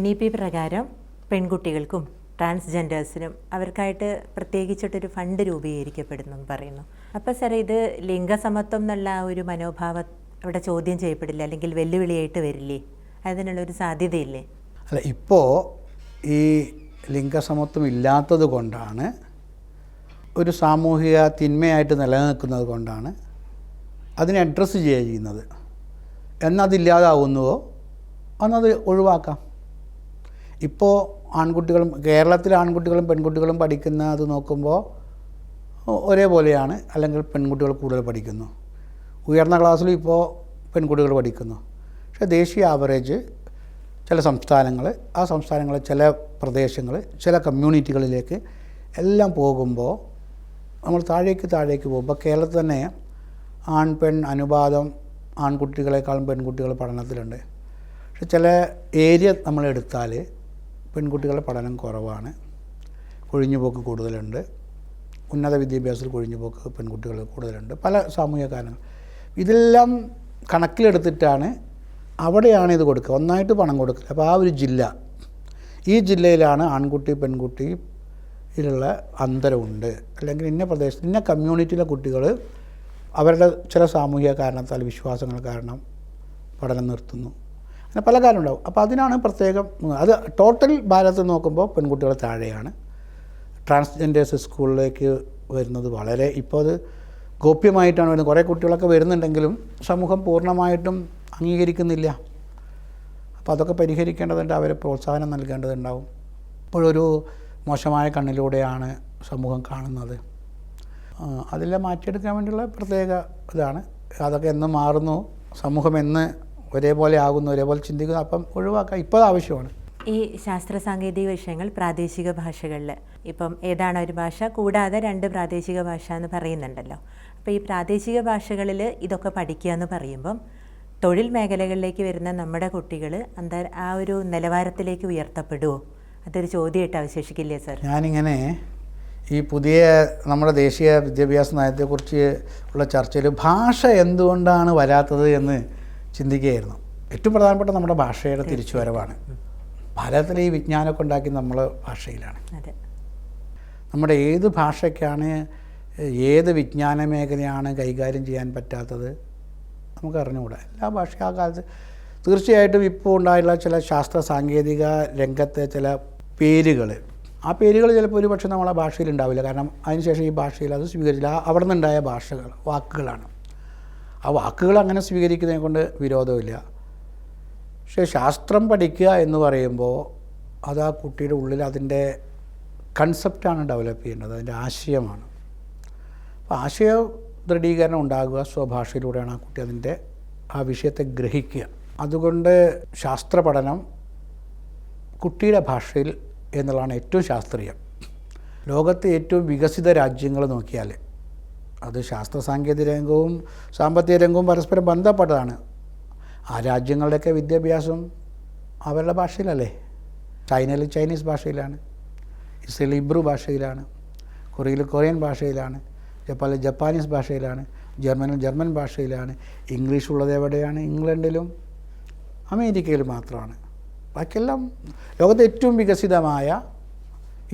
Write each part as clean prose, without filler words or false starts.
NEP പ്രകാരം പെൺകുട്ടികൾക്കും ട്രാൻസ്ജെൻഡേഴ്സിനും അവർക്കായിട്ട് പ്രത്യേകിച്ചിട്ടൊരു fund രൂപീകരിക്കപ്പെടുന്നു എന്ന് പറയുന്നു. അപ്പോൾ സാർ, ഇത് ലിംഗസമത്വം എന്നുള്ള ഒരു മനോഭാവം അവിടെ ചോദ്യം ചെയ്യപ്പെടില്ല, അല്ലെങ്കിൽ വെല്ലുവിളിയായിട്ട് വരില്ലേ? അതിനുള്ളൊരു സാധ്യതയില്ലേ? അല്ല, ഇപ്പോൾ ഈ ലിംഗസമത്വം ഇല്ലാത്തത് കൊണ്ടാണ്, ഒരു സാമൂഹിക തിന്മയായിട്ട് നിലനിൽക്കുന്നത് കൊണ്ടാണ് അതിനെ അഡ്രസ്സ് ചെയ്യുന്നത്. എന്നതില്ലാതാവുന്നുവോ അന്നത് ഒഴിവാക്കാം. ഇപ്പോൾ ആൺകുട്ടികളും കേരളത്തിലെ ആൺകുട്ടികളും പെൺകുട്ടികളും പഠിക്കുന്ന അത് നോക്കുമ്പോൾ ഒരേപോലെയാണ്, അല്ലെങ്കിൽ പെൺകുട്ടികൾ കൂടുതൽ പഠിക്കുന്നു. ഉയർന്ന ക്ലാസ്സിലും ഇപ്പോൾ പെൺകുട്ടികൾ പഠിക്കുന്നു. പക്ഷേ ദേശീയ ആവറേജ് ചില സംസ്ഥാനങ്ങൾ, ആ സംസ്ഥാനങ്ങൾ ചില പ്രദേശങ്ങൾ, ചില കമ്മ്യൂണിറ്റികളിലേക്ക് എല്ലാം പോകുമ്പോൾ നമ്മൾ താഴേക്ക് പോകുമ്പോൾ കേരളത്തിൽ തന്നെ ആൺ പെൺ അനുപാതം ആൺകുട്ടികളെക്കാളും പെൺകുട്ടികൾ പഠനത്തിലുണ്ട്. പക്ഷെ ചില ഏരിയ നമ്മളെടുത്താൽ പെൺകുട്ടികളുടെ പഠനം കുറവാണ്, കൊഴിഞ്ഞുപോക്ക് കൂടുതലുണ്ട്. ഉന്നത വിദ്യാഭ്യാസത്തിൽ കൊഴിഞ്ഞുപോക്ക് പെൺകുട്ടികൾ കൂടുതലുണ്ട്, പല സാമൂഹിക കാരണങ്ങൾ. ഇതെല്ലാം കണക്കിലെടുത്തിട്ടാണ് അവിടെയാണ് ഇത് കൊടുക്കുക, ഒന്നായിട്ട് പണം കൊടുക്കുക. അപ്പോൾ ആ ഒരു ജില്ല, ഈ ജില്ലയിലാണ് ആൺകുട്ടി പെൺകുട്ടി ഇതിലുള്ള അന്തരമുണ്ട്, അല്ലെങ്കിൽ ഇന്ന പ്രദേശത്ത് ഇന്ന കമ്മ്യൂണിറ്റിയിലെ കുട്ടികൾ അവരുടെ ചില സാമൂഹിക കാരണത്താൽ, വിശ്വാസങ്ങൾ കാരണം പഠനം നിർത്തുന്നു. അങ്ങനെ പല കാര്യം ഉണ്ടാവും. അപ്പോൾ അതിനാണ് പ്രത്യേകം. അത് ടോട്ടൽ ഭാരതത്തിൽ നോക്കുമ്പോൾ പെൺകുട്ടികൾ താഴെയാണ്. ട്രാൻസ്ജെൻഡേഴ്സ് സ്കൂളിലേക്ക് വരുന്നത് വളരെ, ഇപ്പോൾ അത് ഗോപ്യമായിട്ടാണ് വരുന്നത്. കുറേ കുട്ടികളൊക്കെ വരുന്നുണ്ടെങ്കിലും സമൂഹം പൂർണ്ണമായിട്ടും അംഗീകരിക്കുന്നില്ല. അപ്പോൾ അതൊക്കെ പരിഹരിക്കേണ്ടതുണ്ട്, അവരെ പ്രോത്സാഹനം നൽകേണ്ടതുണ്ടാവും. ഇപ്പോഴൊരു മോശമായ കണ്ണിലൂടെയാണ് സമൂഹം കാണുന്നത്. അതെല്ലാം മാറ്റിയെടുക്കാൻ വേണ്ടിയുള്ള പ്രത്യേക ഇതാണ്. അതൊക്കെ എന്ന് മാറുന്നു, സമൂഹം എന്ന് ഒരേപോലെ ആകുന്നു, ഒരേപോലെ ചിന്തിക്കുന്നു, അപ്പം ഒഴിവാക്കാം. ഇപ്പോൾ ആവശ്യമാണ്. ഈ ശാസ്ത്ര സാങ്കേതിക വിഷയങ്ങൾ പ്രാദേശിക ഭാഷകളിൽ, ഇപ്പം ഏതാണ് ഒരു ഭാഷ കൂടാതെ 2 പ്രാദേശിക ഭാഷ എന്ന് പറയുന്നുണ്ടല്ലോ. അപ്പോൾ ഈ പ്രാദേശിക ഭാഷകളിൽ ഇതൊക്കെ പഠിക്കുക എന്ന് പറയുമ്പം തൊഴിൽ മേഖലകളിലേക്ക് വരുന്ന നമ്മുടെ കുട്ടികൾ ആ ഒരു നിലവാരത്തിലേക്ക് ഉയർത്തപ്പെടുമോ? അതൊരു ചോദ്യമായിട്ട് അവശേഷിക്കില്ലേ സാർ? ഞാനിങ്ങനെ ഈ പുതിയ നമ്മുടെ ദേശീയ വിദ്യാഭ്യാസ നയത്തെക്കുറിച്ച് ഉള്ള ചർച്ചയിൽ ഭാഷ എന്തുകൊണ്ടാണ് വരാത്തത് എന്ന് ചിന്തിക്കുകയായിരുന്നു. ഏറ്റവും പ്രധാനപ്പെട്ട നമ്മുടെ ഭാഷയുടെ തിരിച്ചുവരവാണ്. ഭാരതത്തിലെ ഈ വിജ്ഞാനമൊക്കെ ഉണ്ടാക്കി നമ്മൾ ഭാഷയിലാണ്. നമ്മുടെ ഏത് ഭാഷയ്ക്കാണ്, ഏത് വിജ്ഞാന മേഖലയാണ് കൈകാര്യം ചെയ്യാൻ പറ്റാത്തത് നമുക്ക് അറിഞ്ഞുകൂടാ. എല്ലാ ഭാഷയും ആ കാലത്ത് തീർച്ചയായിട്ടും ഇപ്പോൾ ഉണ്ടായുള്ള ചില ശാസ്ത്ര സാങ്കേതിക രംഗത്തെ ചില പേരുകൾ, ആ പേരുകൾ ചിലപ്പോൾ ഒരു പക്ഷേ നമ്മളെ ഭാഷയിൽ ഉണ്ടാവില്ല. കാരണം അതിനുശേഷം ഈ ഭാഷയിൽ അത് സ്വീകരിച്ചില്ല. അവിടെ നിന്നുണ്ടായ ഭാഷകൾ, വാക്കുകളാണ്. ആ വാക്കുകൾ അങ്ങനെ സ്വീകരിക്കുന്നതിനെ കൊണ്ട് വിരോധമില്ല. പക്ഷേ ശാസ്ത്രം പഠിക്കുക എന്ന് പറയുമ്പോൾ അത് ആ കുട്ടിയുടെ ഉള്ളിൽ അതിൻ്റെ കൺസെപ്റ്റാണ് ഡെവലപ്പ് ചെയ്യേണ്ടത്, അതിൻ്റെ ആശയമാണ്. അപ്പോൾ ആശയ ദൃഢീകരണം ഉണ്ടാകുക സ്വഭാഷയിലൂടെയാണ്. ആ കുട്ടി അതിൻ്റെ ആ വിഷയത്തെ ഗ്രഹിക്കുക. അതുകൊണ്ട് ശാസ്ത്ര പഠനം കുട്ടിയുടെ ഭാഷയിൽ എന്നുള്ളതാണ് ഏറ്റവും ശാസ്ത്രീയം. ലോകത്തെ ഏറ്റവും വികസിത രാജ്യങ്ങൾ നോക്കിയാൽ അത് ശാസ്ത്ര സാങ്കേതിക രംഗവും സാമ്പത്തിക രംഗവും പരസ്പരം ബന്ധപ്പെട്ടതാണ്. ആ രാജ്യങ്ങളുടെയൊക്കെ വിദ്യാഭ്യാസം അവരുടെ ഭാഷയിലല്ലേ. ചൈനയിൽ ചൈനീസ് ഭാഷയിലാണ്, ഇസ്രയേൽ ഇബ്രു ഭാഷയിലാണ്, കൊറിയയിൽ കൊറിയൻ ഭാഷയിലാണ്, ജപ്പാനിൽ ജപ്പാനീസ് ഭാഷയിലാണ്, ജർമ്മനിൽ ജർമ്മൻ ഭാഷയിലാണ്. ഇംഗ്ലീഷ് ഉള്ളത് എവിടെയാണ്? ഇംഗ്ലണ്ടിലും അമേരിക്കയിലും മാത്രമാണ്. ബാക്കിയെല്ലാം ലോകത്തെ ഏറ്റവും വികസിതമായ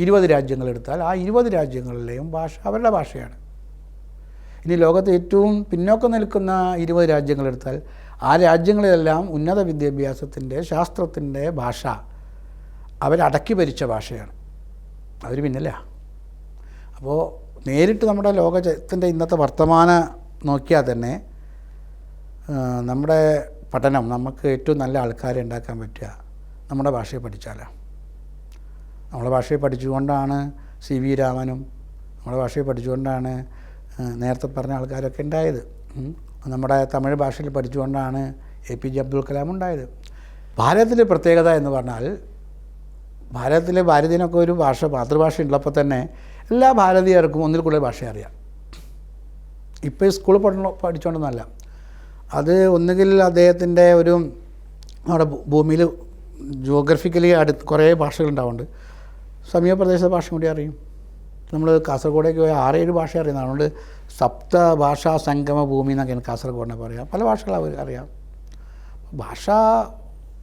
20 രാജ്യങ്ങളെടുത്താൽ ആ 20 രാജ്യങ്ങളിലെയും ഭാഷ അവരുടെ ഭാഷയാണ്. ഇനി ലോകത്തെ ഏറ്റവും പിന്നോക്കം നിൽക്കുന്ന 20 രാജ്യങ്ങളെടുത്താൽ ആ രാജ്യങ്ങളിലെല്ലാം ഉന്നത വിദ്യാഭ്യാസത്തിൻ്റെ, ശാസ്ത്രത്തിൻ്റെ ഭാഷ അവരടക്കി ഭരിച്ച ഭാഷയാണ്. അവർ പിന്നില്ല. അപ്പോൾ നേരിട്ട് നമ്മുടെ ലോകത്തിൻ്റെ ഇന്നത്തെ വർത്തമാനം നോക്കിയാൽ തന്നെ നമ്മുടെ പഠനം, നമുക്ക് ഏറ്റവും നല്ല ആൾക്കാരെ ഉണ്ടാക്കാൻ പറ്റുക നമ്മുടെ ഭാഷയെ പഠിച്ചാലാണ്. നമ്മുടെ ഭാഷയെ പഠിച്ചുകൊണ്ടാണ് CV രാമനും, നമ്മുടെ ഭാഷയെ പഠിച്ചുകൊണ്ടാണ് നേരത്തെ പറഞ്ഞ ആൾക്കാരൊക്കെ ഉണ്ടായത്. നമ്മുടെ തമിഴ് ഭാഷയിൽ പഠിച്ചുകൊണ്ടാണ് APJ അബ്ദുൽ കലാം ഉണ്ടായത്. ഭാരതത്തിലെ പ്രത്യേകത എന്ന് പറഞ്ഞാൽ, ഭാരതത്തിലെ ഭാരതീയനൊക്കെ ഒരു ഭാഷ, മാതൃഭാഷ ഉള്ളപ്പോൾ തന്നെ എല്ലാ ഭാരതീയർക്കും ഒന്നിൽ കൂടുതൽ ഭാഷ അറിയാം. ഇപ്പോൾ ഈ സ്കൂളിൽ പഠിച്ചുകൊണ്ടൊന്നുമല്ല. അത് ഒന്നുകിൽ അദ്ദേഹത്തിൻ്റെ ഒരു നമ്മുടെ ഭൂമിയിൽ ജിയോഗ്രഫിക്കലി അടുത്ത് കുറേ ഭാഷകളുണ്ടാവുന്നുണ്ട്. സമീപ പ്രദേശ ഭാഷ കൂടി അറിയും. നമ്മൾ കാസർഗോഡേക്ക് പോയാൽ 6-7 ഭാഷ അറിയുന്നതാണ്. അതുകൊണ്ട് സപ്ത ഭാഷാ സംഗമ ഭൂമി എന്നൊക്കെയാണ് കാസർഗോഡിനെ പറയാം. പല ഭാഷകൾ അവർ അറിയാം. ഭാഷ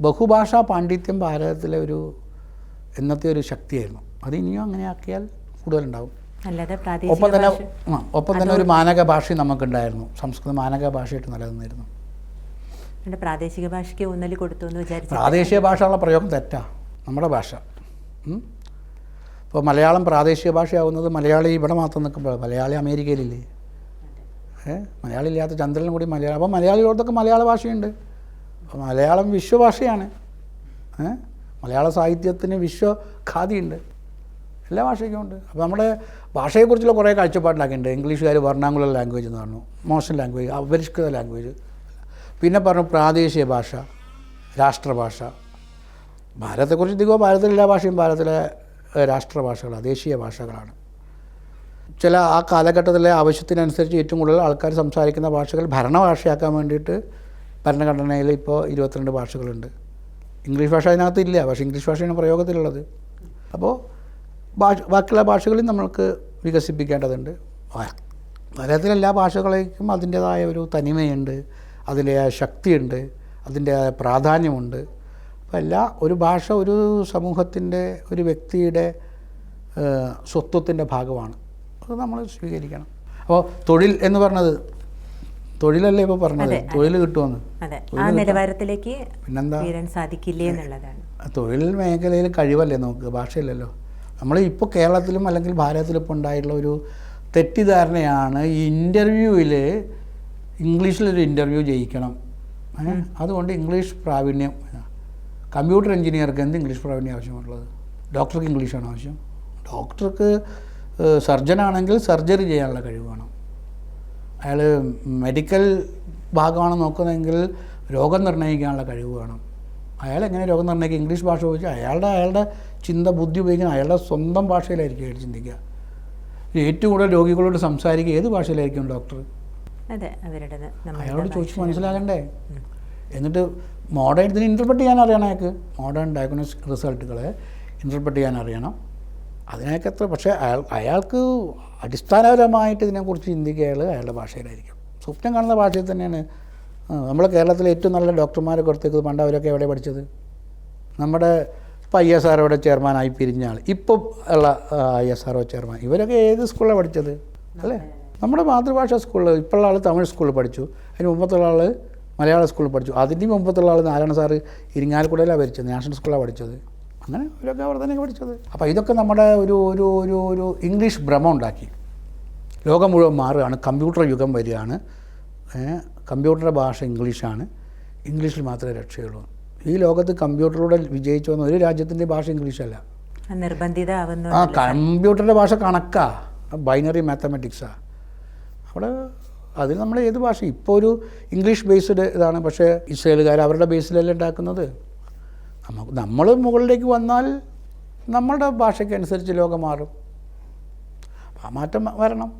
ബഹുഭാഷാ പാണ്ഡിത്യം ഭാരതത്തിലെ ഒരു ഇന്നത്തെ ഒരു ശക്തിയായിരുന്നു. അത് ഇനിയും അങ്ങനെ ആക്കിയാൽ കൂടുതലുണ്ടാവും. അല്ലാതെ ഒപ്പം തന്നെ ഒരു മാനക ഭാഷയും നമുക്കുണ്ടായിരുന്നു. സംസ്കൃതം മാനക ഭാഷയായിട്ട് നിലനിന്നിരുന്നു. പ്രാദേശിക ഭാഷയ്ക്ക് ഊന്നൽ കൊടുത്തു എന്ന് വിചാരിച്ചു. പ്രാദേശിക ഭാഷയുള്ള പ്രയോഗം തെറ്റാ. നമ്മുടെ ഭാഷ ഇപ്പോൾ മലയാളം പ്രാദേശിക ഭാഷയാവുന്നത് മലയാളി ഇവിടെ മാത്രം നിൽക്കുമ്പോൾ, മലയാളി അമേരിക്കയിലില്ലേ? മലയാളം ഇല്ലാത്ത ചന്ദ്രനും കൂടി മലയാളം. അപ്പോൾ മലയാളികളോടൊക്കെ മലയാള ഭാഷയുണ്ട്. അപ്പോൾ മലയാളം വിശ്വഭാഷയാണ്. മലയാള സാഹിത്യത്തിന് വിശ്വഖാതിയുണ്ട്, എല്ലാ ഭാഷയ്ക്കും ഉണ്ട്. അപ്പോൾ നമ്മുടെ ഭാഷയെക്കുറിച്ചുള്ള കുറേ കാഴ്ചപ്പാടിലാക്കിയിട്ടുണ്ട്. ഇംഗ്ലീഷുകാർ വർണ്ണാങ്കുലർ ലാംഗ്വേജ് എന്ന് പറഞ്ഞു, മോശം ലാംഗ്വേജ്, അപരിഷ്കൃത ലാംഗ്വേജ്. പിന്നെ പറഞ്ഞു പ്രാദേശിക ഭാഷ, രാഷ്ട്രഭാഷ. ഭാരതത്തെക്കുറിച്ച് ചിന്തിക്കുമ്പോൾ ഭാരതത്തിലെ എല്ലാ ഭാഷയും ഭാരതത്തിലെ രാഷ്ട്രഭാഷകളാണ്, ദേശീയ ഭാഷകളാണ്. ചില ആ കാലഘട്ടത്തിലെ ആവശ്യത്തിനനുസരിച്ച് ഏറ്റവും കൂടുതൽ ആൾക്കാർ സംസാരിക്കുന്ന ഭാഷകൾ ഭരണഭാഷയാക്കാൻ വേണ്ടിയിട്ട് ഭരണഘടനയിൽ ഇപ്പോൾ 22 ഭാഷകളുണ്ട്. ഇംഗ്ലീഷ് ഭാഷ അതിനകത്ത് ഇല്ല, പക്ഷേ ഇംഗ്ലീഷ് ഭാഷയാണ് പ്രയോഗത്തിലുള്ളത്. അപ്പോൾ ബാക്കിയുള്ള ഭാഷകളിൽ നമ്മൾക്ക് വികസിപ്പിക്കേണ്ടതുണ്ട്. ഭാരതത്തിലെ എല്ലാ ഭാഷകളേക്കും അതിൻ്റേതായ ഒരു തനിമയുണ്ട്, അതിൻ്റെതായ ശക്തിയുണ്ട്, അതിൻ്റെതായ പ്രാധാന്യമുണ്ട്. അപ്പോൾ ഒരു ഭാഷ ഒരു സമൂഹത്തിൻ്റെ, ഒരു വ്യക്തിയുടെ സ്വത്വത്തിൻ്റെ ഭാഗമാണ്. അത് നമ്മൾ സ്വീകരിക്കണം. അപ്പോൾ തൊഴിൽ എന്ന് പറഞ്ഞത്, തൊഴിലല്ലേ ഇപ്പോൾ പറഞ്ഞത്, തൊഴിൽ കിട്ടുമെന്ന്. ആ നിലവാരത്തിലേക്ക് പിന്നെന്താ സാധിക്കില്ലേ എന്നുള്ളതാണ്. തൊഴിൽ മേഖലയിൽ കഴിവല്ലേ നമുക്ക്, ഭാഷയില്ലല്ലോ. നമ്മൾ ഇപ്പോൾ കേരളത്തിലും അല്ലെങ്കിൽ ഭാരതത്തിലും ഇപ്പോൾ ഉണ്ടായിട്ടുള്ള ഒരു തെറ്റിദ്ധാരണയാണ് ഈ ഇൻ്റർവ്യൂവിൽ ഇംഗ്ലീഷിലൊരു ഇൻ്റർവ്യൂ ജയിക്കണം, അതുകൊണ്ട് ഇംഗ്ലീഷ് പ്രാവീണ്യം. കമ്പ്യൂട്ടർ എഞ്ചിനീയർക്ക് എന്ത് ഇംഗ്ലീഷ് പ്രാവീണ്യം ആവശ്യമുള്ളത്? ഡോക്ടർക്ക് ഇംഗ്ലീഷാണ് ആവശ്യം. ഡോക്ടർക്ക് സർജനാണെങ്കിൽ സർജറി ചെയ്യാനുള്ള കഴിവ് വേണം. അയാൾ മെഡിക്കൽ ഭാഗമാണ് നോക്കുന്നതെങ്കിൽ രോഗം നിർണ്ണയിക്കാനുള്ള കഴിവ് വേണം. അയാൾ എങ്ങനെ രോഗം നിർണ്ണയിക്കുക? ഇംഗ്ലീഷ് ഭാഷ ഉപയോഗിച്ച് അയാളുടെ ചിന്ത, ബുദ്ധി ഉപയോഗിക്കുന്ന അയാളുടെ സ്വന്തം ഭാഷയിലായിരിക്കും അയാൾ ചിന്തിക്കുക. ഏറ്റവും കൂടുതൽ രോഗികളോട് സംസാരിക്കുക ഏത് ഭാഷയിലായിരിക്കും ഡോക്ടർ? അയാളോട് ചോദിച്ച് മനസ്സിലാകണ്ടേ? എന്നിട്ട് ഇതിന് ഇൻ്റർപ്രറ്റ് ചെയ്യാൻ അറിയണം അയാൾക്ക്. മോഡേൺ ഡയഗ്നോസ്റ്റിക് റിസൾട്ടുകളെ ഇൻ്റർപ്രറ്റ് ചെയ്യാൻ അറിയണം. അതിനൊക്കെ പക്ഷേ അയാൾക്ക് അടിസ്ഥാനപരമായിട്ട് ഇതിനെക്കുറിച്ച് ചിന്തിക്കുക അയാളുടെ ഭാഷയിലായിരിക്കും. സ്വപ്നം കാണുന്ന ഭാഷയിൽ തന്നെയാണ്. നമ്മളെ കേരളത്തിലെ ഏറ്റവും നല്ല ഡോക്ടർമാരെ കൊടുത്തേക്ക് പണ്ട് അവരൊക്കെ എവിടെ പഠിച്ചത്? നമ്മുടെ ഇപ്പോൾ ISRO ചെയർമാനായി പിരിഞ്ഞ ആൾ, ഇപ്പോൾ ഉള്ള ISRO ചെയർമാൻ, ഇവരൊക്കെ ഏത് സ്കൂളിലാണ് പഠിച്ചത്? അല്ലേ? നമ്മുടെ മാതൃഭാഷ സ്കൂളിൽ. ഇപ്പോഴുള്ള ആൾ തമിഴ് സ്കൂളിൽ പഠിച്ചു, അതിന് മുമ്പത്തുള്ള ആൾ മലയാള സ്കൂളിൽ പഠിച്ചു, അതിൻ്റെ മുമ്പത്തുള്ള ആൾ നാരായണ സാറ് ഇരിങ്ങാലക്കുടയിലാണ് പഠിച്ചത്, നാഷണൽ സ്കൂളിലാണ് പഠിച്ചത്. അങ്ങനെ അവരൊക്കെ അവിടെ തന്നെ പഠിച്ചത്. അപ്പോൾ ഇതൊക്കെ നമ്മുടെ ഒരു ഇംഗ്ലീഷ് ഭ്രമം ഉണ്ടാക്കി. ലോകം മുഴുവൻ മാറുകയാണ്, കമ്പ്യൂട്ടർ യുഗം വരികയാണ്. കമ്പ്യൂട്ടറുടെ ഭാഷ ഇംഗ്ലീഷാണ്, ഇംഗ്ലീഷിൽ മാത്രമേ രക്ഷയുള്ളൂ. ഈ ലോകത്ത് കമ്പ്യൂട്ടറിലൂടെ വിജയിച്ചു വന്ന ഒരു രാജ്യത്തിൻ്റെ ഭാഷ ഇംഗ്ലീഷല്ല, നിർബന്ധിതമാവുന്നു. കമ്പ്യൂട്ടറിൻ്റെ ഭാഷ കണക്കാ, ബൈനറി മാത്തമാറ്റിക്സാണ്. അവിടെ അതിൽ നമ്മൾ ഏത് ഭാഷ, ഇപ്പോൾ ഒരു ഇംഗ്ലീഷ് ബേസ്ഡ് ഇതാണ്, പക്ഷേ ഇസ്രയേലുകാർ അവരുടെ ബേസിലല്ലേ ഉണ്ടാക്കുന്നത്. നമ്മൾ മുകളിലേക്ക് വന്നാൽ നമ്മളുടെ ഭാഷയ്ക്കനുസരിച്ച് ലോകം മാറും. ആ മാറ്റം വരണം.